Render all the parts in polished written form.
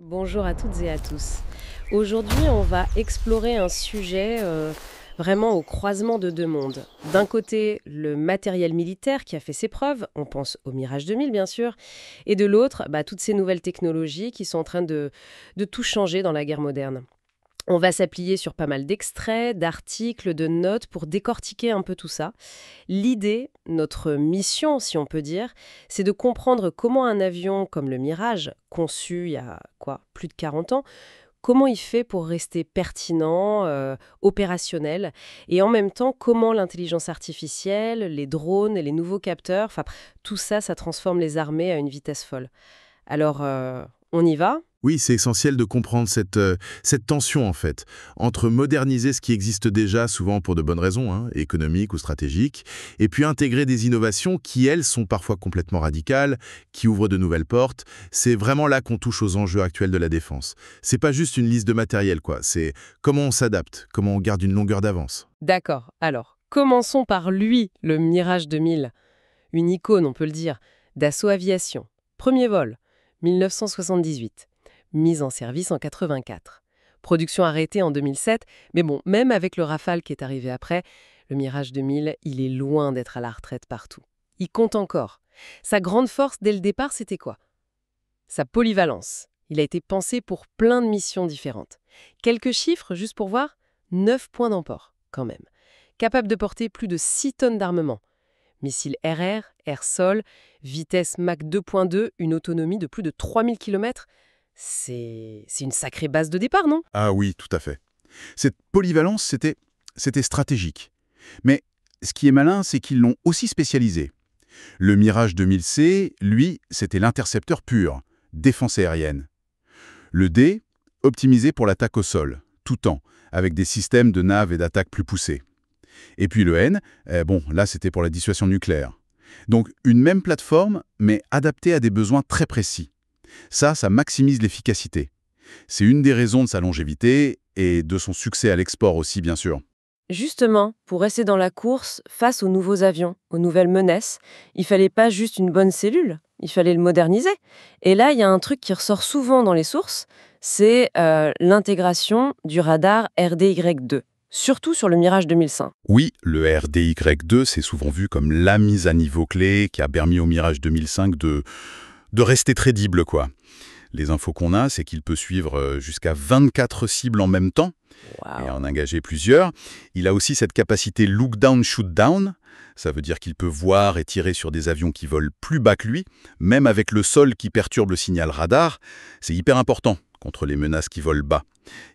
Bonjour à toutes et à tous. Aujourd'hui, on va explorer un sujet vraiment au croisement de deux mondes. D'un côté, le matériel militaire qui a fait ses preuves, on pense au Mirage 2000 bien sûr, et de l'autre, toutes ces nouvelles technologies qui sont en train de tout changer dans la guerre moderne. On va s'appuyer sur pas mal d'extraits, d'articles, de notes pour décortiquer un peu tout ça. L'idée, notre mission si on peut dire, c'est de comprendre comment un avion comme le Mirage, conçu il y a plus de 40 ans, comment il fait pour rester pertinent, opérationnel, et en même temps comment l'intelligence artificielle, les drones et les nouveaux capteurs, tout ça, ça transforme les armées à une vitesse folle. Alors, on y va? Oui, c'est essentiel de comprendre cette tension, en fait, entre moderniser ce qui existe déjà, souvent pour de bonnes raisons, économiques ou stratégiques, et puis intégrer des innovations qui, elles, sont parfois complètement radicales, qui ouvrent de nouvelles portes. C'est vraiment là qu'on touche aux enjeux actuels de la défense. C'est pas juste une liste de matériel, quoi. C'est comment on s'adapte, comment on garde une longueur d'avance. D'accord. Alors, commençons par lui, le Mirage 2000. Une icône, on peut le dire, Dassault Aviation. Premier vol, 1978. Mise en service en 84. Production arrêtée en 2007, mais bon, même avec le Rafale qui est arrivé après, le Mirage 2000, il est loin d'être à la retraite partout. Il compte encore. Sa grande force dès le départ, c'était quoi? Sa polyvalence. Il a été pensé pour plein de missions différentes. Quelques chiffres, juste pour voir, 9 points d'emport, quand même. Capable de porter plus de 6 tonnes d'armement. Missiles RR, air-sol, vitesse Mach 2.2, une autonomie de plus de 3000 km. C'est une sacrée base de départ, non? Ah oui, tout à fait. Cette polyvalence, c'était stratégique. Mais ce qui est malin, c'est qu'ils l'ont aussi spécialisé. Le Mirage 2000C, lui, c'était l'intercepteur pur, défense aérienne. Le D, optimisé pour l'attaque au sol, tout temps, avec des systèmes de nav et d'attaque plus poussés. Et puis le N, là c'était pour la dissuasion nucléaire. Donc une même plateforme, mais adaptée à des besoins très précis. Ça maximise l'efficacité. C'est une des raisons de sa longévité et de son succès à l'export aussi, bien sûr. Justement, pour rester dans la course, face aux nouveaux avions, aux nouvelles menaces, il fallait pas juste une bonne cellule, il fallait le moderniser. Et là, il y a un truc qui ressort souvent dans les sources, c'est l'intégration du radar RDY2, surtout sur le Mirage 2005. Oui, le RDY2, c'est souvent vu comme la mise à niveau clé qui a permis au Mirage 2005 de rester crédible, quoi. Les infos qu'on a, c'est qu'il peut suivre jusqu'à 24 cibles en même temps et Waouh. en engager plusieurs. Il a aussi cette capacité look down, shoot down. Ça veut dire qu'il peut voir et tirer sur des avions qui volent plus bas que lui, même avec le sol qui perturbe le signal radar. C'est hyper important contre les menaces qui volent bas.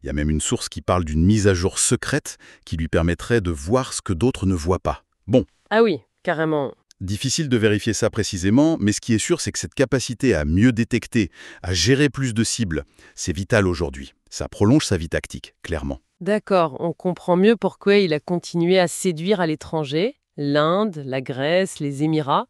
Il y a même une source qui parle d'une mise à jour secrète qui lui permettrait de voir ce que d'autres ne voient pas. Bon, Ah oui, carrément. difficile de vérifier ça précisément, mais ce qui est sûr, c'est que cette capacité à mieux détecter, à gérer plus de cibles, c'est vital aujourd'hui. Ça prolonge sa vie tactique, clairement. D'accord, on comprend mieux pourquoi il a continué à séduire à l'étranger, l'Inde, la Grèce, les Émirats.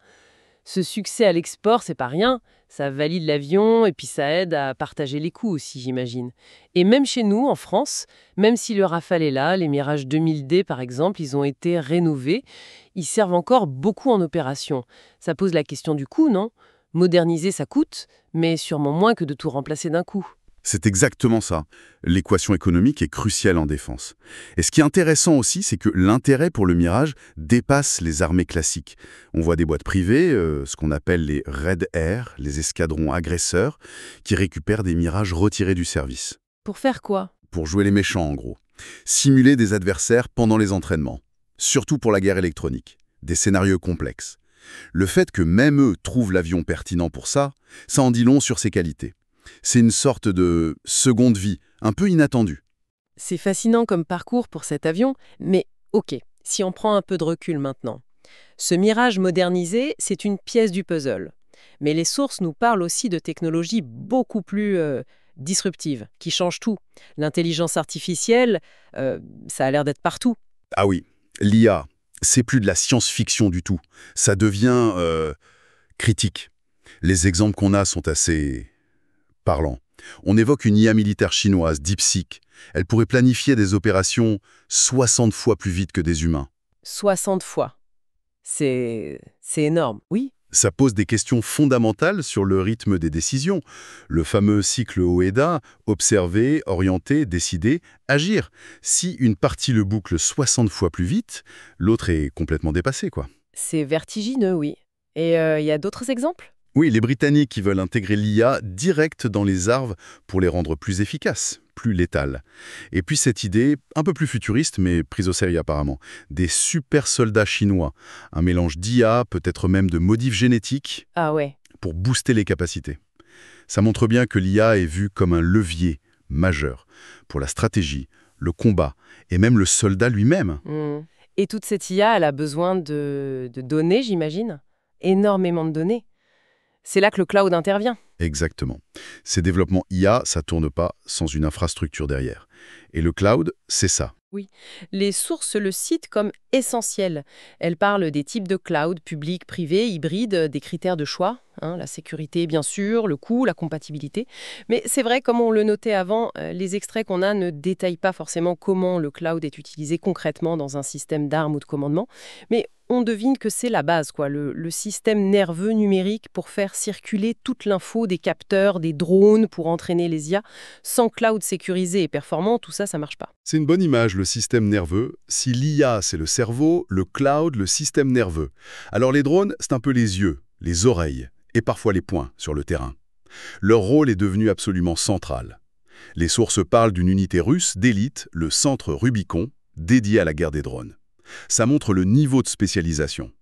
Ce succès à l'export, c'est pas rien. Ça valide l'avion et puis ça aide à partager les coûts aussi, j'imagine. Et même chez nous, en France, même si le Rafale est là, les Mirage 2000D par exemple, ils ont été rénovés, ils servent encore beaucoup en opération. Ça pose la question du coût, non? Moderniser, ça coûte, mais sûrement moins que de tout remplacer d'un coup. C'est exactement ça. L'équation économique est cruciale en défense. Et ce qui est intéressant aussi, c'est que l'intérêt pour le Mirage dépasse les armées classiques. On voit des boîtes privées, ce qu'on appelle les Red Air, les escadrons agresseurs, qui récupèrent des Mirages retirés du service. Pour faire quoi? Pour jouer les méchants, en gros. Simuler des adversaires pendant les entraînements. Surtout pour la guerre électronique. Des scénarios complexes. Le fait que même eux trouvent l'avion pertinent pour ça, ça en dit long sur ses qualités. C'est une sorte de seconde vie, un peu inattendue. C'est fascinant comme parcours pour cet avion, mais ok, si on prend un peu de recul maintenant. Ce Mirage modernisé, c'est une pièce du puzzle. Mais les sources nous parlent aussi de technologies beaucoup plus disruptives, qui changent tout. L'intelligence artificielle, ça a l'air d'être partout. Ah oui, l'IA, c'est plus de la science-fiction du tout. Ça devient critique. Les exemples qu'on a sont assez parlants. On évoque une IA militaire chinoise, DeepSeek. Elle pourrait planifier des opérations 60 fois plus vite que des humains. 60 fois. C'est énorme. Oui, Ça pose des questions fondamentales sur le rythme des décisions. Le fameux cycle OEDA, observer, orienter, décider, agir. Si une partie le boucle 60 fois plus vite, l'autre est complètement dépassée, quoi. C'est vertigineux, oui. Et il y a d'autres exemples? Oui, les Britanniques qui veulent intégrer l'IA direct dans les armes pour les rendre plus efficaces, plus létales. Et puis cette idée, un peu plus futuriste, mais prise au sérieux apparemment, des super soldats chinois, un mélange d'IA, peut-être même de modifs génétiques, Ah ouais. pour booster les capacités. Ça montre bien que l'IA est vue comme un levier majeur pour la stratégie, le combat et même le soldat lui-même. Hmm. Et toute cette IA, elle a besoin de données, j'imagine? Énormément de données. C'est là que le cloud intervient. Exactement. Ces développements IA, ça tourne pas sans une infrastructure derrière. Et le cloud, c'est ça. Oui. Les sources le citent comme essentiel. Elles parlent des types de cloud, public, privé, hybride, des critères de choix, hein, la sécurité bien sûr, le coût, la compatibilité. Mais c'est vrai, comme on le notait avant, les extraits qu'on a ne détaillent pas forcément comment le cloud est utilisé concrètement dans un système d'armes ou de commandement. Mais on devine que c'est la base, quoi, le système nerveux numérique pour faire circuler toute l'info des capteurs, des drones, pour entraîner les IA. Sans cloud sécurisé et performant, tout ça, ça marche pas. C'est une bonne image, le système nerveux. Si l'IA, c'est le cerveau, le cloud, le système nerveux. Alors les drones, c'est un peu les yeux, les oreilles et parfois les poings sur le terrain. Leur rôle est devenu absolument central. Les sources parlent d'une unité russe d'élite, le centre Rubicon, dédié à la guerre des drones. Ça montre le niveau de spécialisation.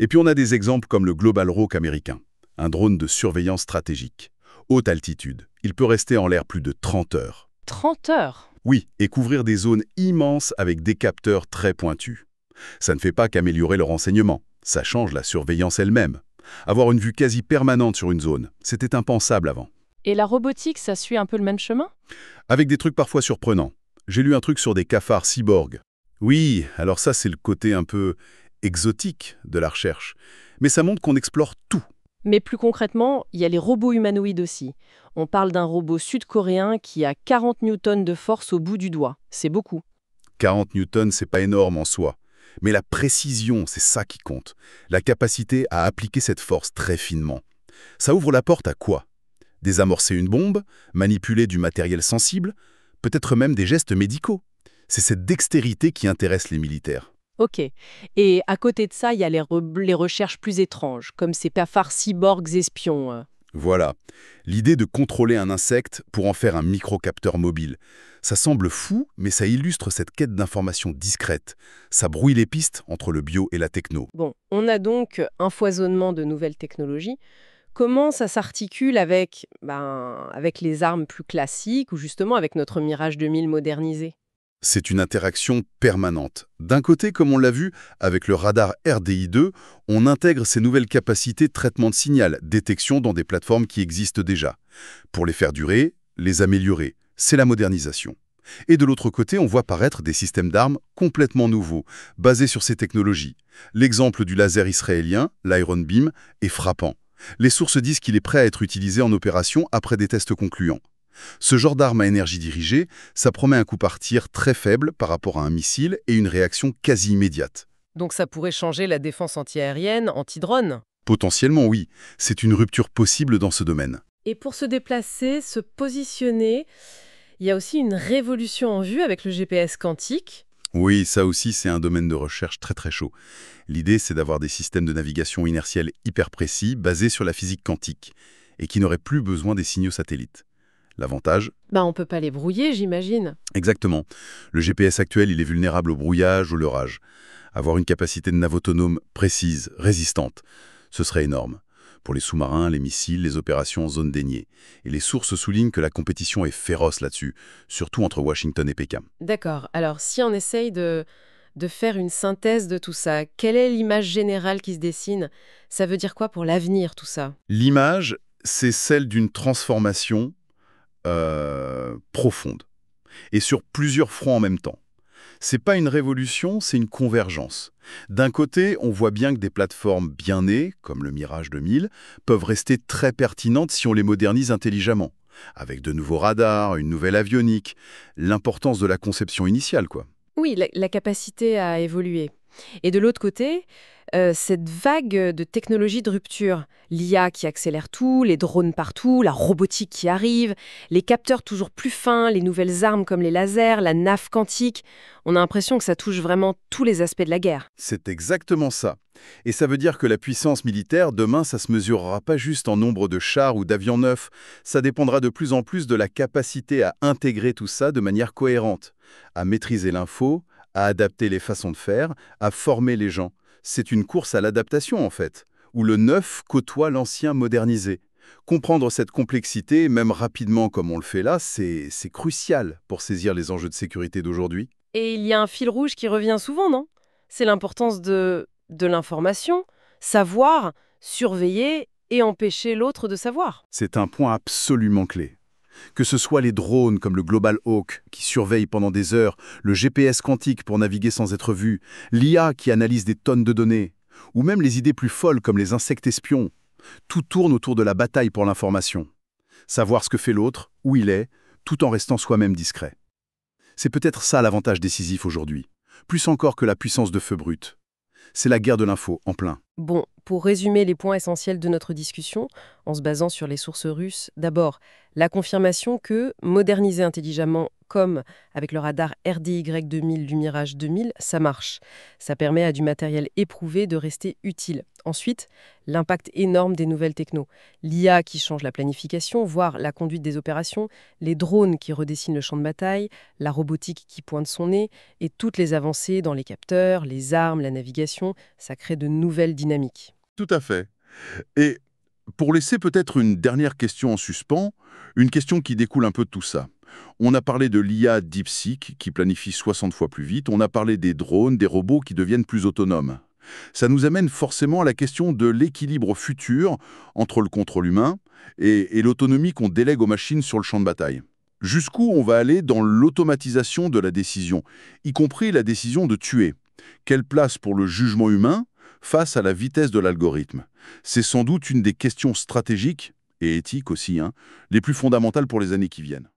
Et puis on a des exemples comme le Global Hawk américain, un drone de surveillance stratégique. Haute altitude, il peut rester en l'air plus de 30 heures. 30 heures. Oui, et couvrir des zones immenses avec des capteurs très pointus. Ça ne fait pas qu'améliorer le renseignement, ça change la surveillance elle-même. Avoir une vue quasi permanente sur une zone, c'était impensable avant. Et la robotique, ça suit un peu le même chemin? Avec des trucs parfois surprenants. J'ai lu un truc sur des cafards cyborgs. Oui, alors ça c'est le côté un peu exotique de la recherche. Mais ça montre qu'on explore tout. Mais plus concrètement, il y a les robots humanoïdes aussi. On parle d'un robot sud-coréen qui a 40 newtons de force au bout du doigt. C'est beaucoup. 40 newtons, c'est pas énorme en soi. Mais la précision, c'est ça qui compte. La capacité à appliquer cette force très finement. Ça ouvre la porte à quoi? Désamorcer une bombe, manipuler du matériel sensible, peut-être même des gestes médicaux. C'est cette dextérité qui intéresse les militaires. Ok. Et à côté de ça, il y a les recherches plus étranges, comme ces cafards cyborgs espions. Voilà. L'idée de contrôler un insecte pour en faire un microcapteur mobile. Ça semble fou, mais ça illustre cette quête d'informations discrète. Ça brouille les pistes entre le bio et la techno. Bon, on a donc un foisonnement de nouvelles technologies. Comment ça s'articule avec les armes plus classiques ou justement avec notre Mirage 2000 modernisé? C'est une interaction permanente. D'un côté, comme on l'a vu, avec le radar RDI2, on intègre ces nouvelles capacités de traitement de signal, détection dans des plateformes qui existent déjà. Pour les faire durer, les améliorer, c'est la modernisation. Et de l'autre côté, on voit paraître des systèmes d'armes complètement nouveaux, basés sur ces technologies. L'exemple du laser israélien, l'Iron Beam, est frappant. Les sources disent qu'il est prêt à être utilisé en opération après des tests concluants. Ce genre d'arme à énergie dirigée, ça promet un coup par tir très faible par rapport à un missile et une réaction quasi immédiate. Donc ça pourrait changer la défense antiaérienne, anti-drone. Potentiellement, oui. C'est une rupture possible dans ce domaine. Et pour se déplacer, se positionner, il y a aussi une révolution en vue avec le GPS quantique. Oui, ça aussi, c'est un domaine de recherche très très chaud. L'idée, c'est d'avoir des systèmes de navigation inertielle hyper précis, basés sur la physique quantique, et qui n'auraient plus besoin des signaux satellites. L'avantage? On peut pas les brouiller, j'imagine. Exactement. Le GPS actuel, il est vulnérable au brouillage, au leurrage. Avoir une capacité de nav autonome précise, résistante, ce serait énorme. Pour les sous-marins, les missiles, les opérations en zone déniée. Et les sources soulignent que la compétition est féroce là-dessus, surtout entre Washington et Pékin. D'accord. Alors, si on essaye de faire une synthèse de tout ça, quelle est l'image générale qui se dessine? Ça veut dire quoi pour l'avenir, tout ça? L'image, c'est celle d'une transformation profonde, et sur plusieurs fronts en même temps. C'est pas une révolution, c'est une convergence. D'un côté, on voit bien que des plateformes bien nées, comme le Mirage 2000, peuvent rester très pertinentes si on les modernise intelligemment, avec de nouveaux radars, une nouvelle avionique, l'importance de la conception initiale, quoi. Oui, la capacité à évoluer. Et de l'autre côté, cette vague de technologies de rupture, l'IA qui accélère tout, les drones partout, la robotique qui arrive, les capteurs toujours plus fins, les nouvelles armes comme les lasers, la naf quantique, on a l'impression que ça touche vraiment tous les aspects de la guerre. C'est exactement ça. Et ça veut dire que la puissance militaire, demain, ça se mesurera pas juste en nombre de chars ou d'avions neufs, ça dépendra de plus en plus de la capacité à intégrer tout ça de manière cohérente, à maîtriser l'info, à adapter les façons de faire, à former les gens. C'est une course à l'adaptation, en fait, où le neuf côtoie l'ancien modernisé. Comprendre cette complexité, même rapidement comme on le fait là, c'est crucial pour saisir les enjeux de sécurité d'aujourd'hui. Et il y a un fil rouge qui revient souvent, non? C'est l'importance de l'information, savoir, surveiller et empêcher l'autre de savoir. C'est un point absolument clé. Que ce soit les drones comme le Global Hawk qui surveillent pendant des heures, le GPS quantique pour naviguer sans être vu, l'IA qui analyse des tonnes de données, ou même les idées plus folles comme les insectes espions, tout tourne autour de la bataille pour l'information. Savoir ce que fait l'autre, où il est, tout en restant soi-même discret. C'est peut-être ça l'avantage décisif aujourd'hui, plus encore que la puissance de feu brut. C'est la guerre de l'info en plein. Bon, pour résumer les points essentiels de notre discussion, en se basant sur les sources russes, d'abord, la confirmation que, moderniser intelligemment, comme avec le radar RDY-2000 du Mirage 2000, ça marche. Ça permet à du matériel éprouvé de rester utile. Ensuite, l'impact énorme des nouvelles technos. L'IA qui change la planification, voire la conduite des opérations, les drones qui redessinent le champ de bataille, la robotique qui pointe son nez, et toutes les avancées dans les capteurs, les armes, la navigation, ça crée de nouvelles dynamiques. Tout à fait. Et pour laisser peut-être une dernière question en suspens, une question qui découle un peu de tout ça. On a parlé de l'IA DeepSeek qui planifie 60 fois plus vite, on a parlé des drones, des robots qui deviennent plus autonomes. Ça nous amène forcément à la question de l'équilibre futur entre le contrôle humain et l'autonomie qu'on délègue aux machines sur le champ de bataille. Jusqu'où on va aller dans l'automatisation de la décision, y compris la décision de tuer? Quelle place pour le jugement humain face à la vitesse de l'algorithme? C'est sans doute une des questions stratégiques, et éthiques aussi, les plus fondamentales pour les années qui viennent.